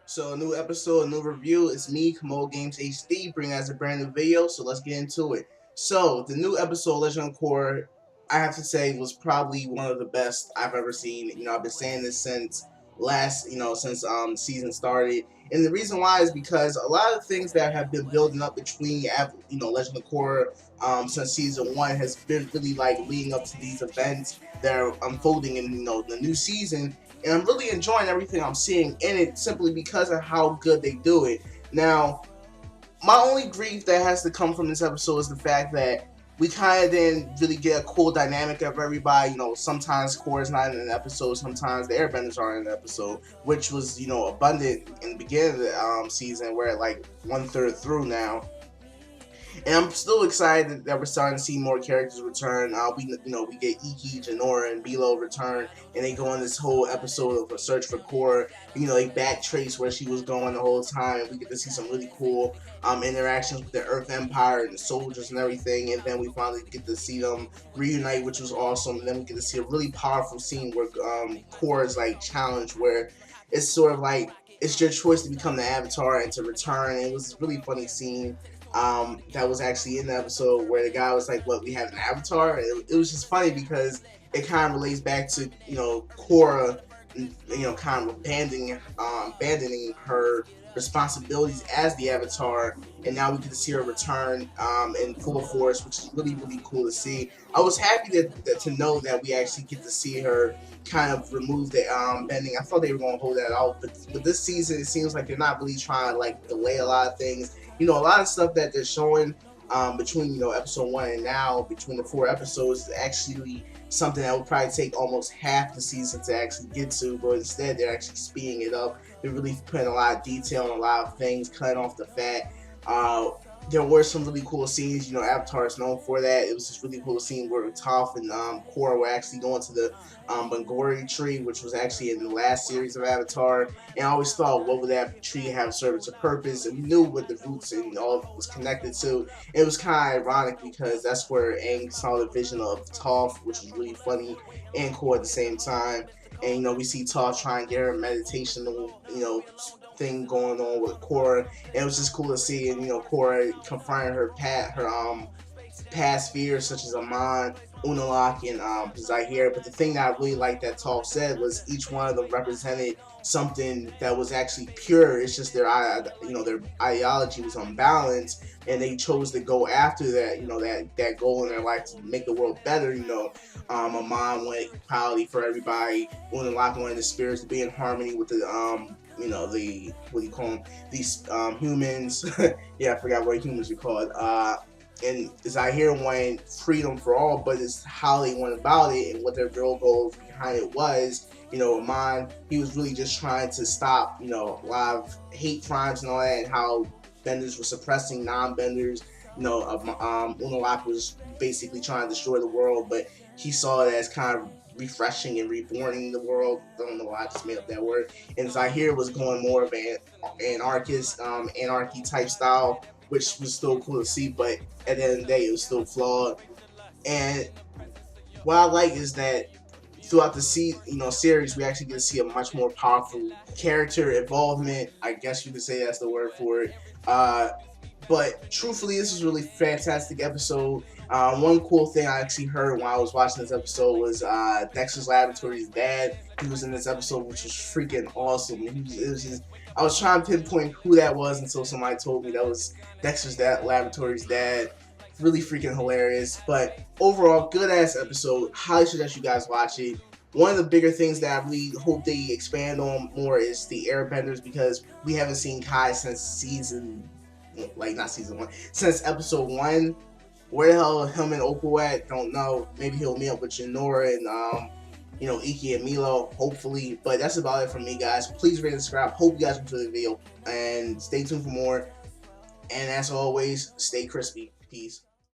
So a new episode, a new review. It's me, Kamo Games HD, bringing us a brand new video. So let's get into it. So the new episode, Legend of Korra, I have to say was probably one of the best I've ever seen. I've been saying this since since season started, and the reason why is because a lot of things that have been building up between Legend of Korra since season one has been really like leading up to these events that are unfolding in the new season, and I'm really enjoying everything I'm seeing in it simply because of how good they do it. Now, my only grief that has to come from this episode is the fact that we kind of didn't really get a cool dynamic of everybody. Sometimes Korra's not in an episode, sometimes the Airbenders are in an episode, which was, abundant in the beginning of the season. We're at like 1/3 through now. And I'm still excited that we're starting to see more characters return. We get Iki, Janora, and Bilo return, and they go on this whole episode of a search for Korra. They backtrace where she was going the whole time, and we get to see some really cool interactions with the Earth Empire and the soldiers and everything. And then we finally get to see them reunite, which was awesome. And then we get to see a really powerful scene where Korra's like challenged, where it's sort of like it's your choice to become the Avatar and to return. And it was this really funny scene that was actually in the episode where the guy was like, "What, we have an avatar?" It was just funny because it kind of relates back to Korra, kind of abandoning her responsibilities as the avatar, and now we get to see her return in full force, which is really really cool to see. I was happy to know that we actually get to see her kind of remove the bending. I thought they were going to hold that out, but this season it seems like they're not really trying to like delay a lot of things. A lot of stuff that they're showing between episode one and now, between the 4 episodes, is actually something that would probably take almost half the season to actually get to, but instead they're actually speeding it up. They're really putting a lot of detail on a lot of things, cutting off the fat. There were some really cool scenes. Avatar is known for that. It was just really cool scene where Toph and Korra were actually going to the Bangori tree, which was actually in the last series of Avatar. And I always thought, what would that tree have served its purpose? And we knew what the roots and all of it was connected to. It was kind of ironic because that's where Aang saw the vision of Toph, which was really funny, and Korra at the same time. And we see Toph trying to get her meditational, thing going on with Korra, and it was just cool to see. And Korra confronting her past fears such as Amon, Unalaq, and Zahir. But the thing that I really liked that Toph said was each one of them represented something that was actually pure. It's just their ideology was unbalanced, and they chose to go after that goal in their life to make the world better. Amon wanted equality for everybody. Unalaq wanted the spirits to be in harmony with the the what do you call them? These humans. Yeah, I forgot what humans are called. And Zahir wanted freedom for all, but it's how they went about it and what their real goal behind it was. Amon, he was really just trying to stop, a lot of hate crimes and all that, and how benders were suppressing non-benders. Unalaq was basically trying to destroy the world, but he saw it as kind of refreshing and reborning the world. I don't know why I just made up that word. And Zahir was going more of an anarchist, anarchy type style, which was still cool to see, but at the end of the day, it was still flawed. And what I like is that throughout the series, we actually get to see a much more powerful character involvement. I guess you could say that's the word for it. But truthfully, this was a really fantastic episode. One cool thing I actually heard when I was watching this episode was Dexter's Laboratory's dad. He was in this episode, which was freaking awesome. I was trying to pinpoint who that was until somebody told me that was Dexter's Laboratory's dad. Really freaking hilarious. But overall, good ass episode. Highly suggest you guys watch it. One of the bigger things that I really hope they expand on more is the Airbenders, because we haven't seen Kai since since episode 1. Where the hell him and Opal at? Don't know. Maybe he'll meet up with Janora and Iki and Milo, hopefully. But that's about it from me, guys. Please rate and subscribe. Hope you guys enjoyed the video, and stay tuned for more. And as always, stay crispy. Peace.